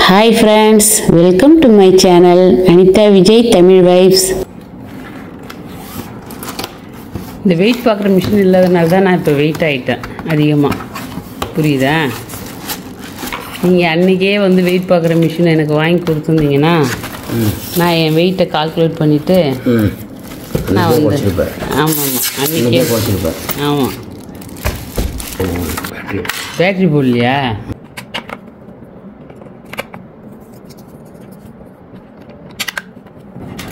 Hi friends, welcome to my channel Anitha Vijay Tamil Vibes. இந்த wait பார்க்குற machine இல்லாதனால தான் நான் இப்போ வெயிட் ஆகிட்டேன் அதிகமாக. புரியுதா? நீங்கள் அன்றைக்கே வந்து வெயிட் பார்க்குற மிஷின் எனக்கு வாங்கி கொடுத்துருந்தீங்கன்னா நான் என் வெயிட்டை கால்குலேட் பண்ணிவிட்டு நான் வந்து ஆமாம் அன்றைக்கே போச்சுருப்பேன். ஆமாம், பேட்டரி போடலையா?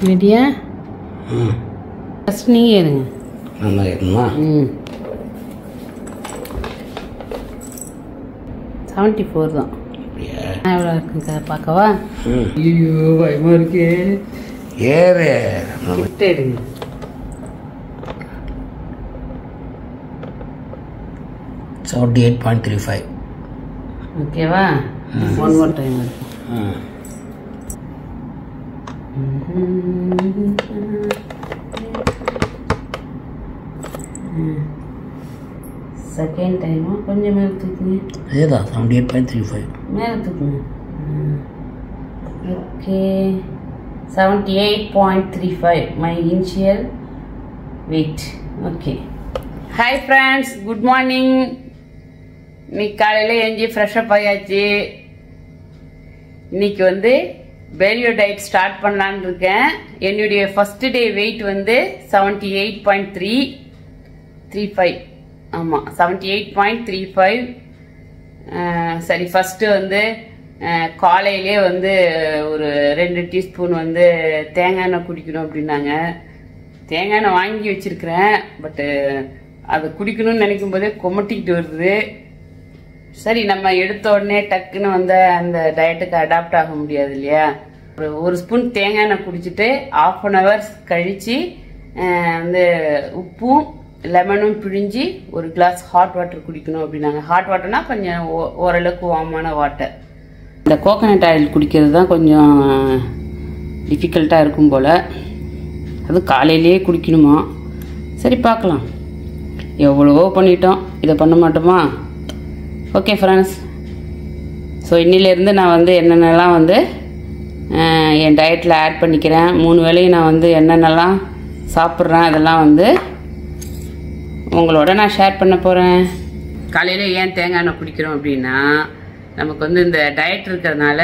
ரெடியா? ஃபஸ்ட் நீங்கள் ஏறுங்க. நல்லா ஏறணுமா? 74 தான். எவ்வளோ இருக்குங்க பார்க்கவா? ஐயோ பயமாக இருக்கு. ஏறு கிட்ட எடுங்க. $78.35. ஓகேவா? ஒன் மோர் டைம் இருக்கு. செகண்ட் டைமா கொஞ்சம் மேலே தூக்குங்க. அதேதான் 78.35 மேலே தூக்குங்க. Okay, 78.35 my initial weight. Okay, hi friends, good morning. இன்னைக்கு காலையில் எழுஞ்சி ஃப்ரெஷ்அப் ஆயாச்சு. இன்னைக்கு வந்து வேல்யூ டயட் ஸ்டார்ட் பண்ணலான்னு இருக்கேன். என்னுடைய ஃபர்ஸ்ட் டே வெயிட் வந்து 78.35. ஆமாம், 78.35. சரி, ஃபஸ்ட்டு வந்து காலையிலே வந்து ஒரு 2 டீஸ்பூன் வந்து தேங்காய் எண்ணெய் குடிக்கணும் அப்படின்னாங்க. தேங்காய் எண்ணெய் வாங்கி வச்சிருக்கிறேன், பட்டு அதை குடிக்கணும்னு நினைக்கும் போதே கொமட்டிக்கிட்டு வருது. சரி, நம்ம எடுத்த உடனே டக்குன்னு வந்து அந்த டயட்டுக்கு அடாப்ட் ஆக முடியாது இல்லையா? ஒரு ஸ்பூன் தேங்காய் எண்ணெய் குடிச்சிட்டு 1/2 hour கழித்து வந்து உப்பும் லெமனும் பிழிஞ்சி ஒரு கிளாஸ் ஹாட் வாட்டர் குடிக்கணும் அப்படின்னாங்க. ஹாட் வாட்டர்னா கொஞ்சம் ஓரளவுக்கு வார்மான வாட்டர். இந்த கோகனட் ஆயில் குடிக்கிறது தான் கொஞ்சம் டிஃபிகல்ட்டாக இருக்கும் போல். அது காலையிலேயே குடிக்கணுமா? சரி, பார்க்கலாம். எவ்வளவோ பண்ணிட்டோம், இதை பண்ண மாட்டோமா? ஓகே ஃப்ரெண்ட்ஸ், ஸோ இன்னிலேருந்து நான் வந்து என்னென்னலாம் வந்து என் டயட்டில் ஆட் பண்ணிக்கிறேன், 3 வேளையும் நான் வந்து என்னென்னலாம் சாப்பிட்றேன், அதெல்லாம் வந்து உங்களோட நான் ஷேர் பண்ண போகிறேன். காலையில் ஏன் தேங்காய் எண்ணெய் குடிக்கிறோம் அப்படின்னா, நமக்கு வந்து இந்த டயட் இருக்கிறதுனால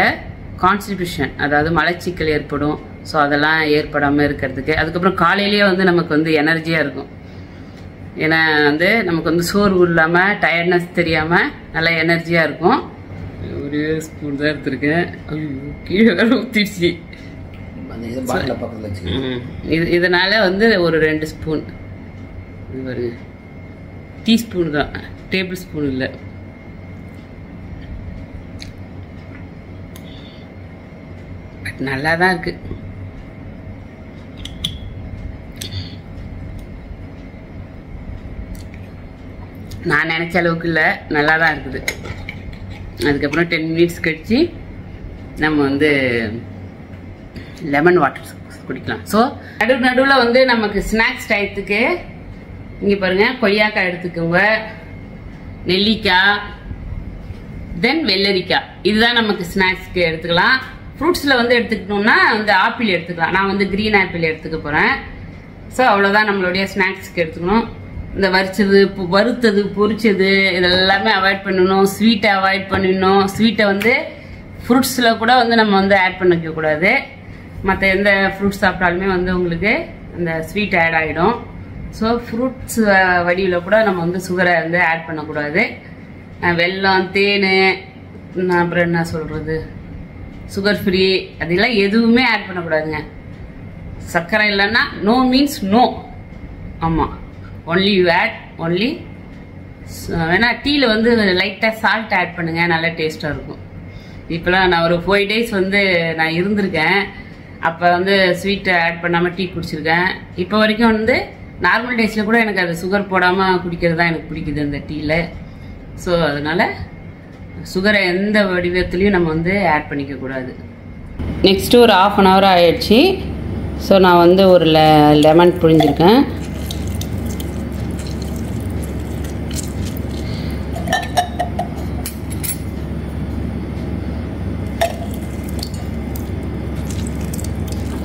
கான்ஸ்டிபேஷன், அதாவது மலச்சிக்கல் ஏற்படும். ஸோ அதெல்லாம் ஏற்படாமல் இருக்கிறதுக்கு. அதுக்கப்புறம் காலையிலேயே வந்து நமக்கு வந்து எனர்ஜியாக இருக்கும். ஏன்னா வந்து நமக்கு வந்து சோர்வு இல்லாமல் டயர்ட்னஸ் தெரியாமல் நல்லா எனர்ஜியாக இருக்கும். ஒரே ஸ்பூன் தான் எடுத்துருக்கேன். கீழே வேற ஊற்றிடுச்சு. இதனால வந்து ஒரு 2 ஸ்பூன், இது பாருங்க, டீஸ்பூன் தான், டேபிள் ஸ்பூன் இல்லை. பட் நல்லா தான் இருக்கு. நான் நினச்ச அளவுக்கு இல்லை, நல்லா தான் இருக்குது. அதுக்கப்புறம் 10 minutes கழிச்சு நம்ம வந்து லெமன் வாட்டர் குடிக்கலாம். ஸோ நடுவில் வந்து நமக்கு ஸ்நாக்ஸ் டயத்துக்கு இங்கே பாருங்கள், கொய்யாக்காய் எடுத்துக்கோங்க, நெல்லிக்காய், தென் வெள்ளரிக்காய். இதுதான் நமக்கு ஸ்நாக்ஸ்க்கு எடுத்துக்கலாம். ஃப்ரூட்ஸில் வந்து எடுத்துக்கிட்டோம்னா வந்து ஆப்பிள் எடுத்துக்கலாம். நான் வந்து க்ரீன் ஆப்பிள் எடுத்துக்க போகிறேன். ஸோ அவ்வளோதான் நம்மளுடைய ஸ்நாக்ஸ்க்கு எடுத்துக்கணும். இந்த வறுத்தது பொரிச்சது இதெல்லாமே அவாய்ட் பண்ணணும். ஸ்வீட்டை அவாய்ட் பண்ணிடணும். ஸ்வீட்டை வந்து ஃப்ரூட்ஸில் கூட வந்து நம்ம வந்து ஆட் பண்ணிக்க கூடாது. மற்ற எந்த ஃப்ரூட்ஸ் சாப்பிட்டாலுமே வந்து உங்களுக்கு அந்த ஸ்வீட் ஆட் ஆகிடும். ஸோ ஃப்ரூட்ஸ் வடிவில் கூட நம்ம வந்து சுகரை வந்து ஆட் பண்ணக்கூடாது. வெல்லம், தேன், அப்புறம் என்ன சொல்கிறது, சுகர் ஃப்ரீ, அதெல்லாம் எதுவுமே ஆட் பண்ணக்கூடாதுங்க. சர்க்கரை இல்லைன்னா நோ மீன்ஸ் நோ. ஆமாம், ஒன்லி யூ ஆட் ஒன்லி. வேணா டீயில் வந்து லைட்டாக சால்ட் ஆட் பண்ணுங்கள், நல்லா டேஸ்ட்டாக இருக்கும். இப்போலாம் நான் ஒரு 5 days வந்து நான் இருந்திருக்கேன். அப்போ வந்து ஸ்வீட்டை ஆட் பண்ணாமல் டீ குடிச்சிருக்கேன். இப்போ வரைக்கும் வந்து நார்மல் டேஸில் கூட எனக்கு அது சுகர் போடாமல் குடிக்கிறது தான் எனக்கு பிடிக்குது அந்த டீயில். ஸோ அதனால் சுகரை எந்த வடிவத்துலேயும் நம்ம வந்து ஆட் பண்ணிக்கக்கூடாது. நெக்ஸ்ட்டு ஒரு 1/2 hour ஆயிடுச்சு. ஸோ நான் வந்து ஒரு லெமன் புழிஞ்சிருக்கேன்.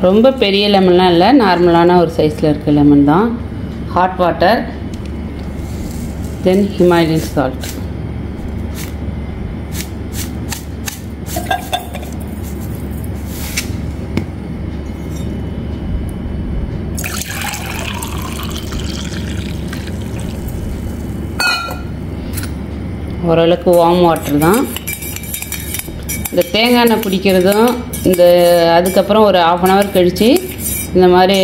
ரொம்ப பெரிய லெமன்லாம் இல்லை, நார்மலான ஒரு சைஸில் இருக்க லெமன் தான். ஹாட் வாட்டர், தென் ஹிமாலயன் சால்ட். ஓரளவுக்கு வார்ம் வாட்டர் தான். இந்த தேங்காய் எண்ணெய் பிடிக்கிறதும் இந்த அதுக்கப்புறம் ஒரு 1/2 hour கழித்து இந்த மாதிரி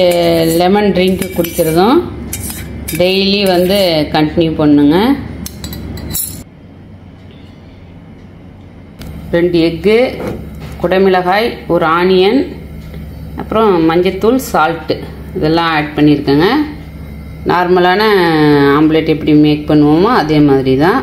லெமன் ட்ரிங்க் குடிக்கிறதும் டெய்லி வந்து கண்டினியூ பண்ணுங்க. 2 எக்கு, குடமிளகாய், ஒரு ஆனியன், அப்புறம் மஞ்சத்தூள், சால்ட்டு இதெல்லாம் ஆட் பண்ணியிருக்கேங்க. நார்மலான ஆம்லேட் எப்படி மேக் பண்ணுவோமோ அதே மாதிரி தான்.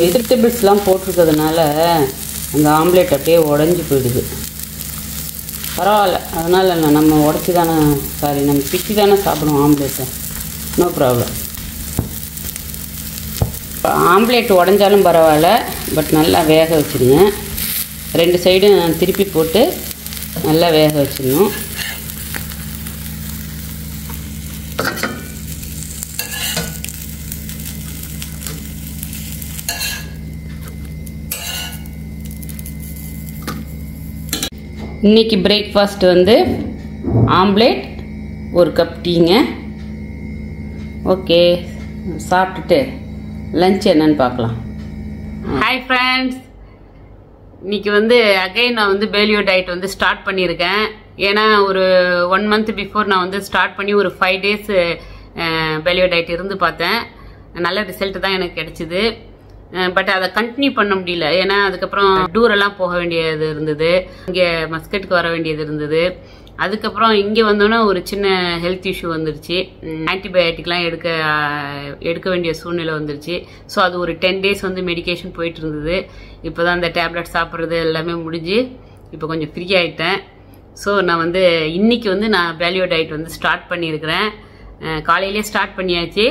வெஜிடபிள்ஸ்லாம் போட்டிருக்கிறதுனால அந்த ஆம்லேட் அப்படியே உடஞ்சி போயிடுது. பரவாயில்ல, அதனால் இல்லை, நம்ம உடச்சி தானே நம்ம பிச்சு தானே சாப்பிடுவோம் ஆம்லேட்டை, நோ ப்ராப்ளம். ஆம்லேட் உடஞ்சாலும் பரவாயில்ல, பட் நல்லா வேக வச்சுருங்க. 2 சைடும் திருப்பி போட்டு நல்லா வேக வச்சிடணும். இன்றைக்கி பிரேக்ஃபாஸ்ட் வந்து ஆம்லேட், 1 கப் டீங்க. ஓகே, சாப்பிட்டுட்டு லஞ்ச் என்னன்னு பார்க்கலாம். ஹாய் ஃப்ரெண்ட்ஸ், இன்றைக்கி வந்து அகைன் நான் வந்து பேலியோ டயட் வந்து ஸ்டார்ட் பண்ணியிருக்கேன். ஏன்னா ஒரு 1 month பிஃபோர் நான் வந்து ஸ்டார்ட் பண்ணி ஒரு 5 days பேலியோ டயட் இருந்து பார்த்தேன். நல்ல ரிசல்ட் தான் எனக்கு கிடைச்சிது. பட் அதை கண்டினியூ பண்ண முடியல. ஏன்னா அதுக்கப்புறம் டூரெல்லாம் போக வேண்டியது இருந்தது, இங்கே மஸ்கட்டுக்கு வர வேண்டியது இருந்தது. அதுக்கப்புறம் இங்கே வந்தோன்னே ஒரு சின்ன ஹெல்த் இஷ்யூ வந்துருச்சு. ஆன்டிபயோட்டிக்லாம் எடுக்க வேண்டிய சூழ்நிலை வந்துருச்சு. ஸோ அது ஒரு 10 days வந்து மெடிக்கேஷன் போயிட்டு இருந்தது. இப்போ தான் அந்த டேப்லெட் சாப்பிட்றது எல்லாமே முடிஞ்சு இப்போ கொஞ்சம் ஃப்ரீ ஆகிட்டேன். ஸோ நான் வந்து இன்னைக்கு வந்து நான் பேலியோ டயட் வந்து ஸ்டார்ட் பண்ணியிருக்கிறேன். காலையிலே ஸ்டார்ட் பண்ணியாச்சு.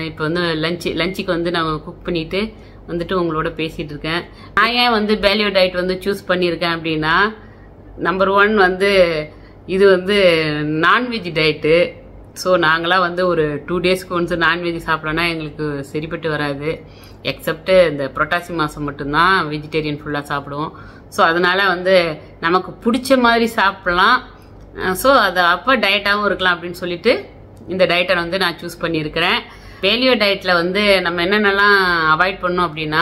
இப்போ வந்து லஞ்சுக்கு வந்து நான் குக் பண்ணிட்டு வந்துட்டு உங்களோட பேசிகிட்டு இருக்கேன். நான் ஏன் வந்து பேலியோ டயட் வந்து சூஸ் பண்ணியிருக்கேன் அப்படின்னா, நம்பர் 1 வந்து இது வந்து நான்வெஜ் டயட்டு. ஸோ நாங்களாம் வந்து ஒரு 2 daysக்கு ஒன்ஸ் நான்வெஜ் சாப்பிட்லன்னா எங்களுக்கு சரிப்பட்டு வராது. எக்ஸப்ட் இந்த புரட்டாசி மாதம் மட்டும்தான் வெஜிடேரியன் ஃபுல்லாக சாப்பிடுவோம். ஸோ அதனால வந்து நமக்கு பிடிச்ச மாதிரி சாப்பிடலாம். ஸோ அது அப்போ டயட்டாகவும் இருக்கலாம் அப்படின்னு சொல்லிட்டு இந்த டயட்டை வந்து நான் சூஸ் பண்ணியிருக்கிறேன். பேலியோ டயட்டில் வந்து நம்ம என்னென்னலாம் அவாய்ட் பண்ணணும் அப்படின்னா,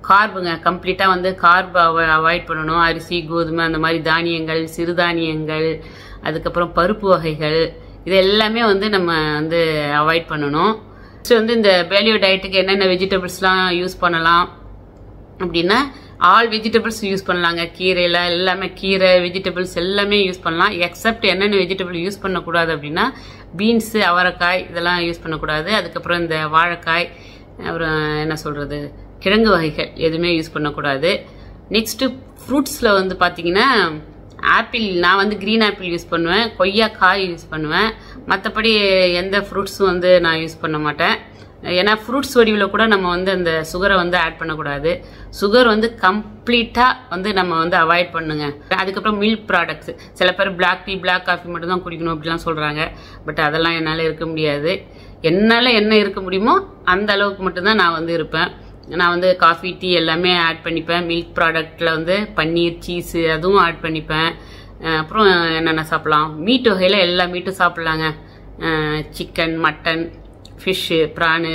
கார்புங்க, கம்ப்ளீட்டாக வந்து கார்பு அவாய்ட் பண்ணணும். அரிசி, கோதுமை, அந்த மாதிரி தானியங்கள், சிறுதானியங்கள், அதுக்கப்புறம் பருப்பு வகைகள், இது எல்லாமே வந்து நம்ம வந்து அவாய்ட் பண்ணணும். ஸோ வந்து இந்த பேலியோ டயட்டுக்கு என்னென்ன வெஜிடபிள்ஸ்லாம் யூஸ் பண்ணலாம் அப்படின்னா, ஆல் வெஜிடபிள்ஸ் யூஸ் பண்ணலாங்க. கீரையில் எல்லாமே, கீரை வெஜிடபிள்ஸ் எல்லாமே யூஸ் பண்ணலாம். எக்ஸப்ட் என்னென்ன வெஜிடபிள் யூஸ் பண்ணக்கூடாது அப்படின்னா, பீன்ஸு, அவரைக்காய் இதெல்லாம் யூஸ் பண்ணக்கூடாது. அதுக்கப்புறம் இந்த வாழைக்காய், அப்புறம் என்ன சொல்கிறது, கிழங்கு வகைகள் எதுவுமே யூஸ் பண்ணக்கூடாது. நெக்ஸ்ட்டு ஃப்ரூட்ஸில் வந்து பார்த்தீங்கன்னா, ஆப்பிள், நான் வந்து க்ரீன் ஆப்பிள் யூஸ் பண்ணுவேன், கொய்யாக்காய் யூஸ் பண்ணுவேன். மற்றபடி எந்த ஃப்ரூட்ஸும் வந்து நான் யூஸ் பண்ண மாட்டேன். ஏன்னா ஃப்ரூட்ஸ் வடிவில் கூட நம்ம வந்து அந்த சுகரை வந்து ஆட் பண்ணக்கூடாது. சுகர் வந்து கம்ப்ளீட்டாக வந்து நம்ம வந்து அவாய்ட் பண்ணுங்க. அதுக்கப்புறம் மில்க் ப்ராடக்ட்ஸ், சில பேர் பிளாக் டீ, பிளாக் காஃபி மட்டும் தான் குடிக்கணும் அப்படிலாம் சொல்கிறாங்க. பட் அதெல்லாம் என்னால் இருக்க முடியாது. என்னால் என்ன இருக்க முடியுமோ அந்த அளவுக்கு மட்டும்தான் நான் வந்து இருப்பேன். நான் வந்து காஃபி, டீ எல்லாமே ஆட் பண்ணிப்பேன். மில்க் ப்ராடக்டில் வந்து பன்னீர், சீஸு அதுவும் ஆட் பண்ணிப்பேன். அப்புறம் என்னென்ன சாப்பிட்லாம், மீட் வகையில் எல்லா மீட்டும் சாப்பிட்லாங்க. சிக்கன், மட்டன், ஃபிஷ்ஷு, ப்ரானு,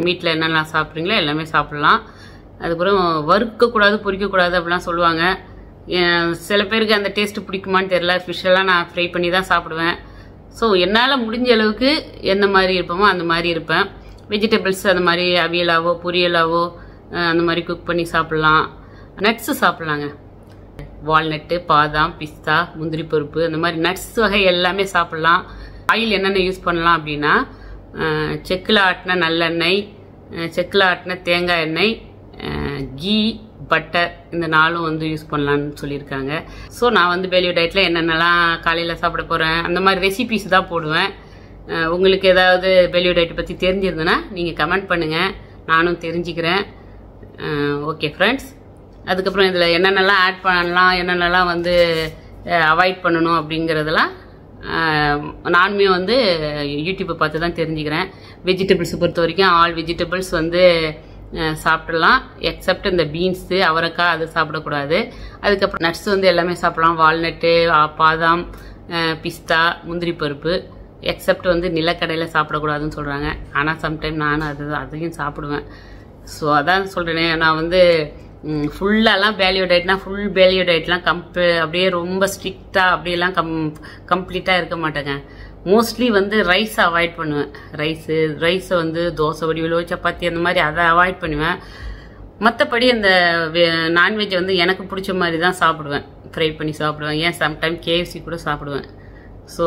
மீட்டில் என்னெல்லாம் சாப்பிட்றீங்களோ எல்லாமே சாப்பிட்லாம். அதுக்கப்புறம் வறுக்கக்கூடாது, பொரிக்கக்கூடாது அப்படிலாம் சொல்லுவாங்க. சில பேருக்கு அந்த டேஸ்ட்டு பிடிக்குமான்னு தெரில. ஃபிஷ்ஷெல்லாம் நான் ஃப்ரை பண்ணி தான் சாப்பிடுவேன். ஸோ என்னால் முடிஞ்ச அளவுக்கு எந்த மாதிரி இருப்போமோ அந்த மாதிரி இருப்பேன். வெஜிடபிள்ஸ் அந்த மாதிரி அவியலாவோ பொரியலாவோ அந்த மாதிரி குக் பண்ணி சாப்பிட்லாம். நட்ஸு சாப்பிட்லாங்க. வால்நட்டு, பாதாம், பிஸ்தா, முந்திரி பருப்பு, அந்த மாதிரி நட்ஸ் வகை எல்லாமே சாப்பிட்லாம். ஆயில் என்னென்ன யூஸ் பண்ணலாம் அப்படின்னா, செக்கில் ஆட்டின நல்லெண்ணெய், செக்கில் ஆட்டின தேங்காய் எண்ணெய், கீ, பட்டர், இந்த 4ம் வந்து யூஸ் பண்ணலான்னு சொல்லியிருக்காங்க. ஸோ நான் வந்து பேலியோ டயட்டில் என்னென்னலாம் காலையில் சாப்பிட போகிறேன் அந்த மாதிரி ரெசிபிஸ் தான் போடுவேன். உங்களுக்கு ஏதாவது பேலியோ டயட்டை பற்றி தெரிஞ்சிருந்ததுன்னா நீங்கள் கமெண்ட் பண்ணுங்கள், நானும் தெரிஞ்சுக்கிறேன். ஓகே ஃப்ரெண்ட்ஸ், அதுக்கப்புறம் இதில் என்னென்னலாம் ஆட் பண்ணலாம், என்னென்னலாம் வந்து அவாய்ட் பண்ணணும் அப்படிங்கிறதெல்லாம் நானுமே வந்து யூடியூப்பை பார்த்து தான் தெரிஞ்சுக்கிறேன். வெஜிடபிள்ஸை பொறுத்த வரைக்கும் ஆல் வெஜிடபிள்ஸ் வந்து சாப்பிடலாம், எக்ஸப்ட் இந்த பீன்ஸு, அவரைக்காய் அது சாப்பிடக்கூடாது. அதுக்கப்புறம் நட்ஸ் வந்து எல்லாமே சாப்பிடலாம். வால்நட்டு, பாதாம், பிஸ்தா, முந்திரி பருப்பு, எக்ஸப்ட் வந்து நிலக்கடையில் சாப்பிடக்கூடாதுன்னு சொல்கிறாங்க. ஆனால் சம்டைம் நானும் அதையும் சாப்பிடுவேன். ஸோ அதான் சொல்கிறேனே, நான் வந்து ஃபுல்லாலாம் பேலியோ டயட்னா ஃபுல் பேலியோ டயட்லாம் அப்படியே ரொம்ப ஸ்ட்ரிக்டாக அப்படியெல்லாம் கம்ப்ளீட்டாக இருக்க மாட்டேங்க. மோஸ்ட்லி வந்து ரைஸ் அவாய்ட் பண்ணுவேன். ரைஸை வந்து தோசை வடிவிலோ சப்பாத்தி அந்த மாதிரி அதை அவாய்ட் பண்ணுவேன். மற்றபடி அந்த நான்வெஜ் வந்து எனக்கு பிடிச்ச மாதிரி தான் சாப்பிடுவேன். ஃப்ரை பண்ணி சாப்பிடுவேன், ஏன் சம்டைம் KFC கூட சாப்பிடுவேன். ஸோ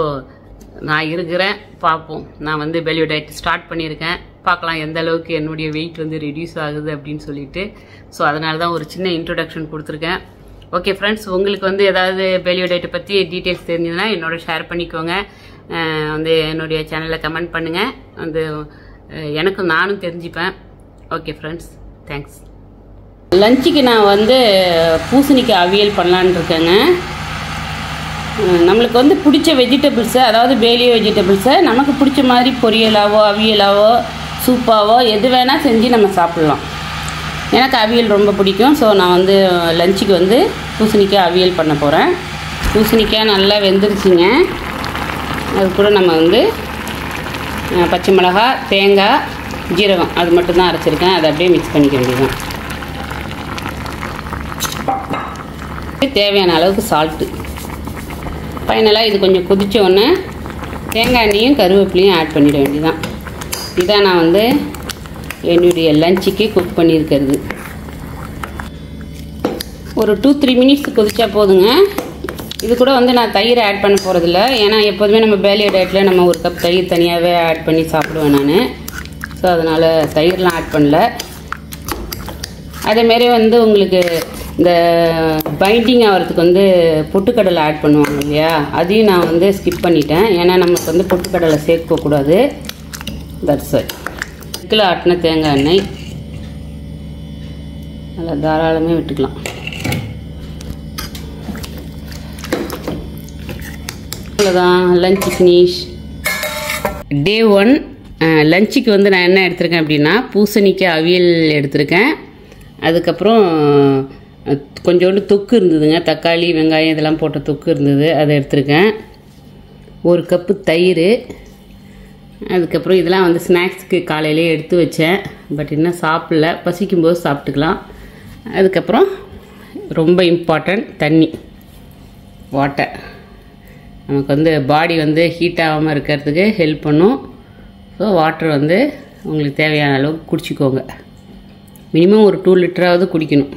நான் இருக்கிறேன், பார்ப்போம். நான் வந்து பேலியோ டயட் ஸ்டார்ட் பண்ணியிருக்கேன், பார்க்கலாம் எந்த அளவுக்கு என்னுடைய வெயிட் வந்து ரெடியூஸ் ஆகுது அப்படின்னு சொல்லிட்டு. ஸோ அதனால தான் ஒரு சின்ன இன்ட்ரொடக்ஷன் கொடுத்துருக்கேன். ஓகே ஃப்ரெண்ட்ஸ், உங்களுக்கு வந்து ஏதாவது பேலியோ டயட்டை பற்றி டீட்டெயில்ஸ் தெரிஞ்சதுன்னா என்னோட ஷேர் பண்ணிக்கோங்க. வந்து என்னுடைய சேனலில் கமெண்ட் பண்ணுங்கள், வந்து எனக்கும் நானும் தெரிஞ்சுப்பேன். Okay friends, thanks. லஞ்சுக்கு நான் வந்து பூசணிக்காய் அவியல் பண்ணலான்னு இருக்கேங்க. நம்மளுக்கு வந்து பிடிச்ச வெஜிடபிள்ஸை, அதாவது பேலியோ வெஜிடபிள்ஸை நமக்கு பிடிச்ச மாதிரி பொரியலாவோ அவியலாவோ சூப்பாவோ எது வேணால் செஞ்சு நம்ம சாப்பிட்லாம். எனக்கு அவியல் ரொம்ப பிடிக்கும். ஸோ நான் வந்து லஞ்சுக்கு வந்து பூசணிக்காய் அவியல் பண்ண போகிறேன். பூசணிக்காய் நல்லா வெந்துருச்சுங்க. அது கூட நம்ம வந்து பச்சை மிளகாய், தேங்காய், ஜீரகம் அது மட்டும்தான் அரைச்சிருக்கேன். அதை அப்படியே மிக்ஸ் பண்ணிக்க வேண்டியதுதான். தேவையான அளவுக்கு சால்ட்டு. ஃபைனலாக இது கொஞ்சம் கொதிச்ச உடனே தேங்காய் எண்ணெயும் கருவேப்பிலையும் ஆட் பண்ணிட வேண்டியதான். இதான் நான் வந்து என்னுடைய லஞ்சுக்கு குக் பண்ணியிருக்கிறது. ஒரு 2-3 மினிட்ஸ் கொதிச்சா போதுங்க. இது கூட வந்து நான் தயிர் ஆட் பண்ண போகிறதில்ல, ஏன்னா எப்போதுமே நம்ம பேலியோ டயட்டில் நம்ம ஒரு கப் தயிர் தனியாகவே ஆட் பண்ணி சாப்பிடுவேன் நான். ஸோ அதனால் தயிர்லாம் ஆட் பண்ணல. அதேமாரி வந்து உங்களுக்கு இந்த பைண்டிங் ஆகிறதுக்கு வந்து பொட்டுக்கடலை ஆட் பண்ணுவாங்க இல்லையா, அதையும் நான் வந்து ஸ்கிப் பண்ணிட்டேன். ஏன்னா நமக்கு வந்து பொட்டுக்கடலை சேர்க்கக்கூடாது. That's it. இதில் ஆட்டின தேங்காய் எண்ணெய் நல்லா தாராளமே விட்டுக்கலாம். அவ்வளோதான், லஞ்ச் ஃபினிஷ். டே 1 லஞ்சுக்கு வந்து நான் என்ன எடுத்திருக்கேன் அப்படின்னா, பூசணிக்காய் அவியல் எடுத்திருக்கேன். அதுக்கப்புறம் கொஞ்சோண்டு தொக்கு இருந்ததுங்க, தக்காளி வெங்காயம் இதெல்லாம் போட்ட தொக்கு இருந்தது, அதை எடுத்திருக்கேன். 1 கப்பு தயிர். அதுக்கப்புறம் இதெல்லாம் வந்து ஸ்நாக்ஸுக்கு காலையிலே எடுத்து வச்சேன், பட் இன்னும் சாப்பிடல, பசிக்கும்போது சாப்பிட்டுக்கலாம். அதுக்கப்புறம் ரொம்ப இம்பார்ட்டன்ட் தண்ணி, வாட்டர். நமக்கு வந்து பாடி வந்து ஹீட் ஆகாமல் இருக்கிறதுக்கு ஹெல்ப் பண்ணும். ஸோ வாட்டர் வந்து உங்களுக்கு தேவையான அளவுக்கு குடிச்சிக்கோங்க. மினிமம் ஒரு 2 லிட்டராவது குடிக்கணும்.